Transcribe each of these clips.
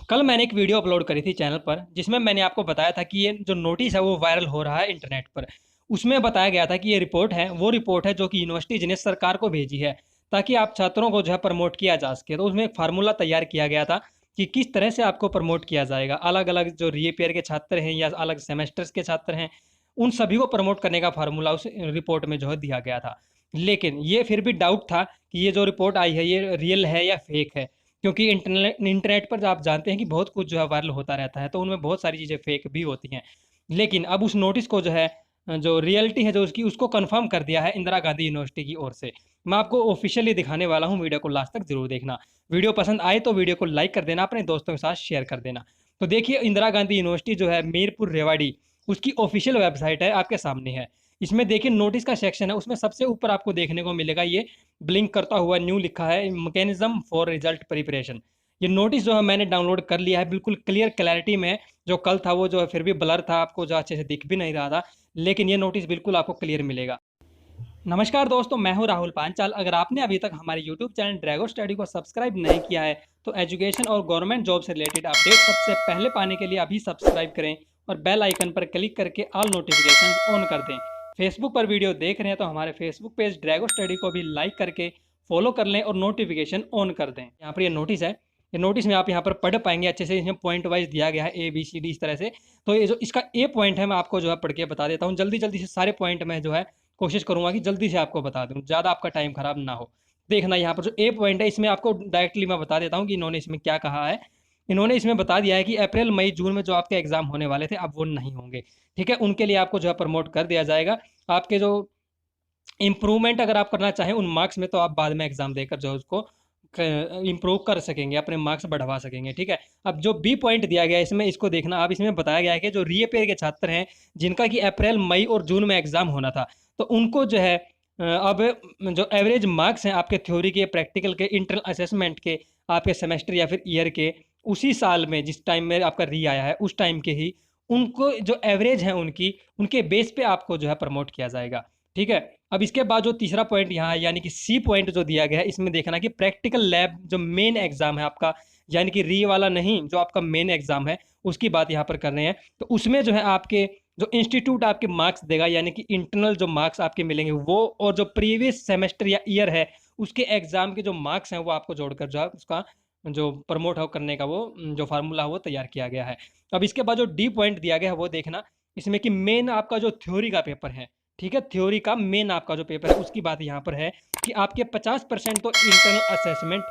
कल मैंने एक वीडियो अपलोड करी थी चैनल पर जिसमें मैंने आपको बताया था कि ये जो नोटिस है वो वायरल हो रहा है इंटरनेट पर। उसमें बताया गया था कि ये रिपोर्ट है वो रिपोर्ट है जो कि यूनिवर्सिटीज ने सरकार को भेजी है ताकि आप छात्रों को जो है प्रमोट किया जा सके। तो उसमें एक फार्मूला तैयार किया गया था कि किस तरह से आपको प्रमोट किया जाएगा। अलग अलग जो रीअपेयर के छात्र हैं या अलग सेमेस्टर्स के छात्र हैं उन सभी को प्रमोट करने का फार्मूला उस रिपोर्ट में जो है दिया गया था। लेकिन ये फिर भी डाउट था कि ये जो रिपोर्ट आई है ये रियल है या फेक है, क्योंकि इंटरनेट पर आप जानते हैं कि बहुत कुछ जो है वायरल होता रहता है, तो उनमें बहुत सारी चीज़ें फेक भी होती हैं। लेकिन अब उस नोटिस को जो है जो रियलिटी है जो उसकी उसको कंफर्म कर दिया है इंदिरा गांधी यूनिवर्सिटी की ओर से। मैं आपको ऑफिशियली दिखाने वाला हूँ, वीडियो को लास्ट तक जरूर देखना। वीडियो पसंद आए तो वीडियो को लाइक कर देना, अपने दोस्तों के साथ शेयर कर देना। तो देखिए, इंदिरा गांधी यूनिवर्सिटी जो है मीरपुर रेवाड़ी, उसकी ऑफिशियल वेबसाइट है, आपके सामने है। इसमें देखिए नोटिस का सेक्शन है, उसमें सबसे ऊपर आपको देखने को मिलेगा ये ब्लिंक करता हुआ न्यू लिखा है, मैकेनिज्म फॉर रिजल्ट प्रिपरेशन। ये नोटिस जो है मैंने डाउनलोड कर लिया है, बिल्कुल क्लियर क्लैरिटी में। जो कल था वो जो है फिर भी ब्लर था, आपको जो अच्छे से दिख भी नहीं रहा था, लेकिन ये नोटिस बिल्कुल आपको क्लियर मिलेगा। नमस्कार दोस्तों, मैं हूं राहुल पांचाल। अगर आपने अभी तक हमारे यूट्यूब चैनल ड्रैगो स्टडी को सब्सक्राइब नहीं किया है तो एजुकेशन और गवर्नमेंट जॉब से रिलेटेड अपडेट सबसे पहले पाने के लिए अभी सब्सक्राइब करें और बेल आइकन पर क्लिक करके ऑल नोटिफिकेशन ऑन कर दें। फेसबुक पर वीडियो देख रहे हैं तो हमारे फेसबुक पेज ड्रैगो स्टडी को भी लाइक करके फॉलो कर लें और नोटिफिकेशन ऑन कर दें। यहाँ पर ये नोटिस है, ये नोटिस में आप यहाँ पर पढ़ पाएंगे अच्छे से। इसमें पॉइंट वाइज दिया गया है ABCD इस तरह से। तो ये जो इसका ए पॉइंट है मैं आपको जो है पढ़ के बता देता हूँ। जल्दी जल्दी से सारे पॉइंट में जो है कोशिश करूंगा कि जल्दी से आपको बता दूं, ज़्यादा आपका टाइम खराब ना हो। देखना यहाँ पर जो ए पॉइंट है इसमें आपको डायरेक्टली मैं बता देता हूँ कि इन्होंने इसमें क्या कहा है। इन्होंने इसमें बता दिया है कि अप्रैल मई जून में जो आपके एग्जाम होने वाले थे अब वो नहीं होंगे। ठीक है, उनके लिए आपको जो है प्रमोट कर दिया जाएगा। आपके जो इम्प्रूवमेंट अगर आप करना चाहें उन मार्क्स में, तो आप बाद में एग्जाम देकर जो है उसको इम्प्रूव कर सकेंगे, अपने मार्क्स बढ़वा सकेंगे। ठीक है, अब जो बी पॉइंट दिया गया है इसमें, इसको देखना आप। इसमें बताया गया है कि जो रीअपेयर के छात्र हैं जिनका कि अप्रैल मई और जून में एग्जाम होना था, तो उनको जो है अब जो एवरेज मार्क्स हैं आपके थ्योरी के, प्रैक्टिकल के, इंटरनल असेसमेंट के, आपके सेमेस्टर या फिर ईयर के, उसी साल में जिस टाइम में आपका री आया है उस टाइम के ही उनको जो एवरेज है उनकी, उनके बेस पे आपको जो है प्रमोट किया जाएगा। ठीक है, अब इसके बाद जो तीसरा पॉइंट यहाँ है यानी कि सी पॉइंट जो दिया गया है, इसमें देखना कि प्रैक्टिकल लैब जो मेन एग्जाम है आपका, यानी कि री वाला नहीं, जो आपका मेन एग्जाम है उसकी बात यहाँ पर कर रहे हैं। तो उसमें जो है आपके जो इंस्टीट्यूट आपके मार्क्स देगा, यानी कि इंटरनल जो मार्क्स आपके मिलेंगे वो, और जो प्रीवियस सेमेस्टर या ईयर है उसके एग्जाम के जो मार्क्स हैं वो आपको जोड़कर जो है उसका जो प्रमोट हो करने का वो जो फार्मूला है वो तैयार किया गया है। अब इसके बाद जो डी पॉइंट दिया गया है वो देखना, इसमें कि मेन आपका जो थ्योरी का पेपर है, ठीक है, थ्योरी का मेन आपका जो पेपर है उसकी बात यहाँ पर है कि आपके 50% तो इंटरनल असेसमेंट,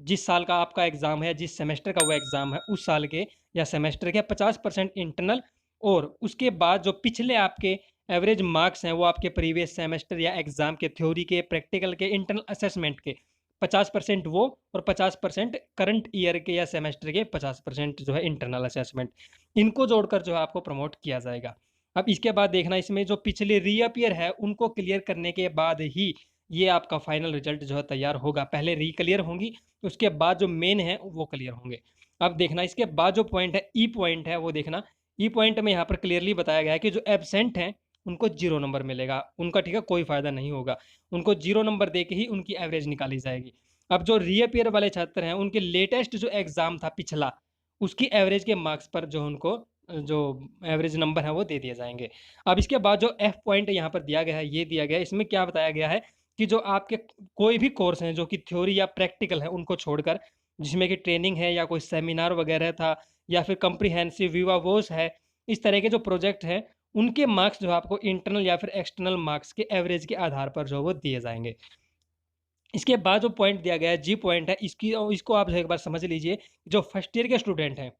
जिस साल का आपका एग्जाम है, जिस सेमेस्टर का वो एग्जाम है उस साल के या सेमेस्टर के 50% इंटरनल, और उसके बाद जो पिछले आपके एवरेज मार्क्स हैं वो आपके प्रीवियस सेमेस्टर या एग्जाम के, थ्योरी के, प्रैक्टिकल के, इंटरनल असेसमेंट के 50% वो, और 50% करंट ईयर के या सेमेस्टर के 50% जो है इंटरनल असेसमेंट, इनको जोड़कर जो है आपको प्रमोट किया जाएगा। अब इसके बाद देखना, इसमें जो पिछले रीअपियर है उनको क्लियर करने के बाद ही ये आपका फाइनल रिजल्ट जो है तैयार होगा। पहले री क्लियर होंगी, उसके बाद जो मेन है वो क्लियर होंगे। अब देखना इसके बाद जो पॉइंट है, ई पॉइंट है, वो देखना। ई पॉइंट में यहाँ पर क्लियरली बताया गया है कि जो एबसेंट हैं उनको 0 नंबर मिलेगा उनका। ठीक है, कोई फायदा नहीं होगा, उनको 0 नंबर दे के ही उनकी एवरेज निकाली जाएगी। अब जो रीअपियर वाले छात्र हैं उनके लेटेस्ट जो एग्जाम था पिछला, उसकी एवरेज के मार्क्स पर जो उनको जो एवरेज नंबर है वो दे दिए जाएंगे। अब इसके बाद जो एफ पॉइंट यहाँ पर दिया गया है, ये दिया गया है, इसमें क्या बताया गया है कि जो आपके कोई भी कोर्स हैं जो कि थ्योरी या प्रैक्टिकल है उनको छोड़कर, जिसमें कि ट्रेनिंग है या कोई सेमिनार वगैरह था या फिर कंप्रीहेंसिव विवा वोस है, इस तरह के जो प्रोजेक्ट हैं उनके मार्क्स जो आपको इंटरनल या फिर एक्सटर्नल मार्क्स के एवरेज के आधार पर जो वो दिए जाएंगे। इसके बाद जो पॉइंट दिया गया है, जी पॉइंट है, इसकी इसको आप एक बार समझ लीजिए। जो फर्स्ट ईयर के स्टूडेंट हैं,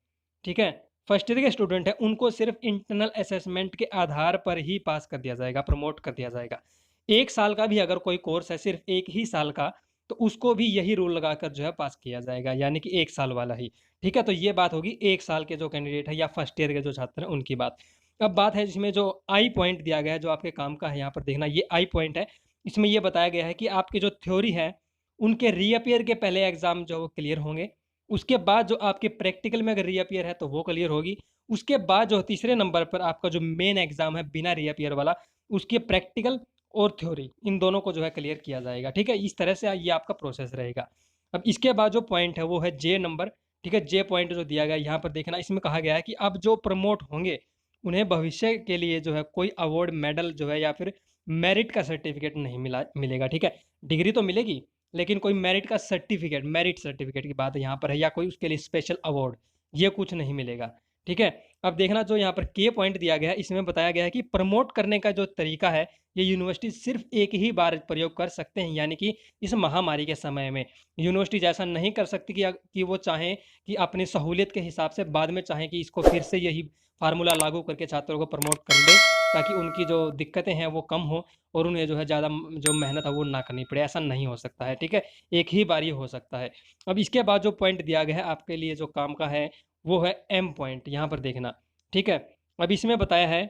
ठीक है, फर्स्ट ईयर के स्टूडेंट हैं उनको सिर्फ इंटरनल असेसमेंट के आधार पर ही पास कर दिया जाएगा, प्रमोट कर दिया जाएगा। एक साल का भी अगर कोई कोर्स है, सिर्फ एक ही साल का, तो उसको भी यही रूल लगाकर जो है पास किया जाएगा, यानी कि एक साल वाला ही। ठीक है, तो ये बात होगी एक साल के जो कैंडिडेट है या फर्स्ट ईयर के जो छात्र हैं उनकी बात। अब बात है जिसमें जो आई पॉइंट दिया गया है जो आपके काम का है, यहाँ पर देखना, ये आई पॉइंट है। इसमें यह बताया गया है कि आपकी जो थ्योरी है उनके रीअपियर के पहले एग्जाम जो वो क्लियर होंगे, उसके बाद जो आपके प्रैक्टिकल में अगर रीअपियर है तो वो क्लियर होगी, उसके बाद जो तीसरे नंबर पर आपका जो मेन एग्जाम है बिना रीअपियर वाला, उसके प्रैक्टिकल और थ्योरी, इन दोनों को जो है क्लियर किया जाएगा। ठीक है, इस तरह से ये आपका प्रोसेस रहेगा। अब इसके बाद जो पॉइंट है वो है जे नंबर। ठीक है। जे पॉइंट जो दिया गया यहाँ पर देखना, इसमें कहा गया है कि अब जो प्रमोट होंगे उन्हें भविष्य के लिए जो है कोई अवार्ड, मेडल जो है या फिर मेरिट का सर्टिफिकेट नहीं मिलेगा। ठीक है, डिग्री तो मिलेगी लेकिन कोई मेरिट का सर्टिफिकेट, मेरिट सर्टिफिकेट की बात यहाँ पर है, या कोई उसके लिए स्पेशल अवार्ड, ये कुछ नहीं मिलेगा। ठीक है, अब देखना जो यहाँ पर के पॉइंट दिया गया है, इसमें बताया गया है कि प्रमोट करने का जो तरीका है ये यूनिवर्सिटी सिर्फ एक ही बार प्रयोग कर सकते हैं, यानी कि इस महामारी के समय में यूनिवर्सिटीज ऐसा नहीं कर सकती कि वो चाहें कि अपनी सहूलियत के हिसाब से बाद में चाहें कि इसको फिर से यही फार्मूला लागू करके छात्रों को प्रमोट कर दें, ताकि उनकी जो दिक्कतें हैं वो कम हो और उन्हें जो है ज़्यादा जो मेहनत है वो ना करनी पड़े। ऐसा नहीं हो सकता है। ठीक है, एक ही बार ये हो सकता है। अब इसके बाद जो पॉइंट दिया गया है आपके लिए जो काम का है वो है एम पॉइंट, यहाँ पर देखना। ठीक है, अब इसमें बताया है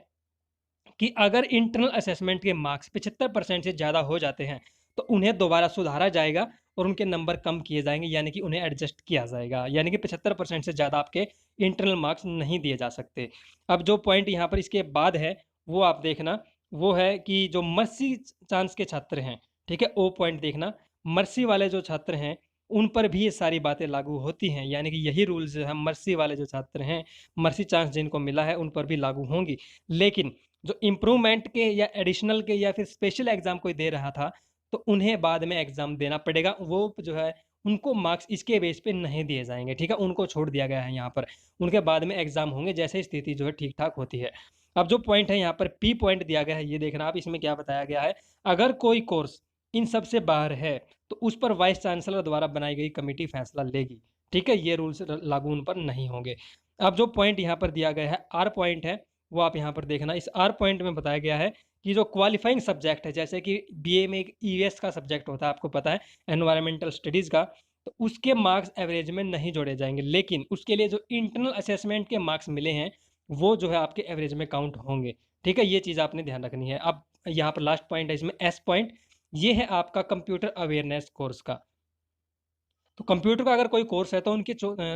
कि अगर इंटरनल असेसमेंट के मार्क्स 75% से ज़्यादा हो जाते हैं तो उन्हें दोबारा सुधारा जाएगा और उनके नंबर कम किए जाएंगे, यानी कि उन्हें एडजस्ट किया जाएगा, यानी कि 75% से ज़्यादा आपके इंटरनल मार्क्स नहीं दिए जा सकते। अब जो पॉइंट यहाँ पर इसके बाद है वो आप देखना, वो है कि जो मर्सी चांस के छात्र हैं, ठीक है, ओ पॉइंट देखना, मर्सी वाले जो छात्र हैं उन पर भी ये सारी बातें लागू होती हैं, यानी कि यही रूल्स जो है मर्सी वाले जो छात्र हैं, मर्सी चांस जिनको मिला है उन पर भी लागू होंगी। लेकिन जो इम्प्रूवमेंट के या एडिशनल के या फिर स्पेशल एग्जाम कोई दे रहा था तो उन्हें बाद में एग्जाम देना पड़ेगा, वो जो है उनको मार्क्स इसके बेस पे नहीं दिए जाएंगे। ठीक है, उनको छोड़ दिया गया है यहाँ पर, उनके बाद में एग्जाम होंगे जैसे स्थिति जो है ठीक ठाक होती है। अब जो पॉइंट है यहाँ पर पी पॉइंट दिया गया है, ये देखना आप, इसमें क्या बताया गया है, अगर कोई कोर्स इन सब से बाहर है तो उस पर वाइस चांसलर द्वारा बनाई गई कमेटी फैसला लेगी। ठीक है, ये रूल्स लागू उन पर नहीं होंगे। अब जो पॉइंट यहाँ पर दिया गया है आर पॉइंट है, वो आप यहाँ पर देखना। इस आर पॉइंट में बताया गया है कि जो क्वालिफाइंग सब्जेक्ट है, जैसे कि बीए में एक ईवीएस का सब्जेक्ट होता है, आपको पता है, एनवायरमेंटल स्टडीज़ का, तो उसके मार्क्स एवरेज में नहीं जोड़े जाएंगे, लेकिन उसके लिए जो इंटरनल असेसमेंट के मार्क्स मिले हैं वो जो है आपके एवरेज में काउंट होंगे। ठीक है, ये चीज़ आपने ध्यान रखनी है। अब यहाँ पर लास्ट पॉइंट है इसमें एस पॉइंट, ये है आपका कंप्यूटर अवेयरनेस कोर्स का। तो कंप्यूटर का अगर कोई कोर्स है तो उनके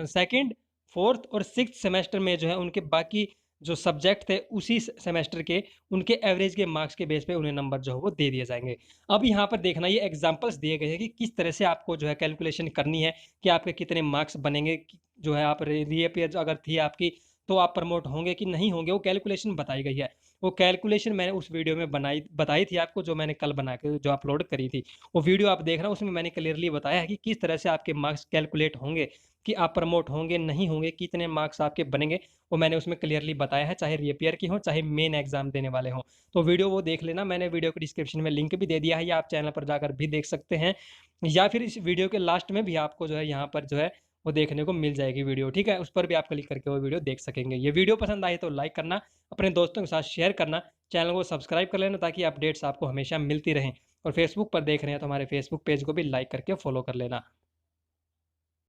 सेकंड, फोर्थ और सिक्स सेमेस्टर में जो है उनके बाकी जो सब्जेक्ट थे उसी सेमेस्टर के उनके एवरेज के मार्क्स के बेस पे उन्हें नंबर जो है वो दे दिए जाएंगे। अब यहाँ पर देखना, ये एग्जांपल्स दिए गए हैं कि किस तरह से आपको जो है कैलकुलेशन करनी है कि आपके कितने मार्क्स बनेंगे, जो है आप रीअपीयर अगर थी आपकी तो आप प्रमोट होंगे कि नहीं होंगे, वो कैलकुलेशन बताई गई है। वो कैलकुलेशन मैंने उस वीडियो में बताई थी आपको, जो मैंने कल बना के जो अपलोड करी थी, वो वीडियो आप देखना, उसमें मैंने क्लियरली बताया है कि किस तरह से आपके मार्क्स कैलकुलेट होंगे, कि आप प्रमोट होंगे नहीं होंगे, कितने मार्क्स आपके बनेंगे, वो मैंने उसमें क्लियरली बताया है, चाहे रीअपीयर की हो चाहे मेन एग्जाम देने वाले हों। तो वीडियो वो देख लेना, मैंने वीडियो को डिस्क्रिप्शन में लिंक भी दे दिया है, या आप चैनल पर जाकर भी देख सकते हैं, या फिर इस वीडियो के लास्ट में भी आपको जो है यहाँ पर जो है वो देखने को मिल जाएगी वीडियो। ठीक है, उस पर भी आप क्लिक करके वो वीडियो देख सकेंगे। ये वीडियो पसंद आई तो लाइक करना, अपने दोस्तों के साथ शेयर करना, चैनल को सब्सक्राइब कर लेना ताकि अपडेट्स आपको हमेशा मिलती रहें, और फेसबुक पर देख रहे हैं तो हमारे फेसबुक पेज को भी लाइक करके फॉलो कर लेना।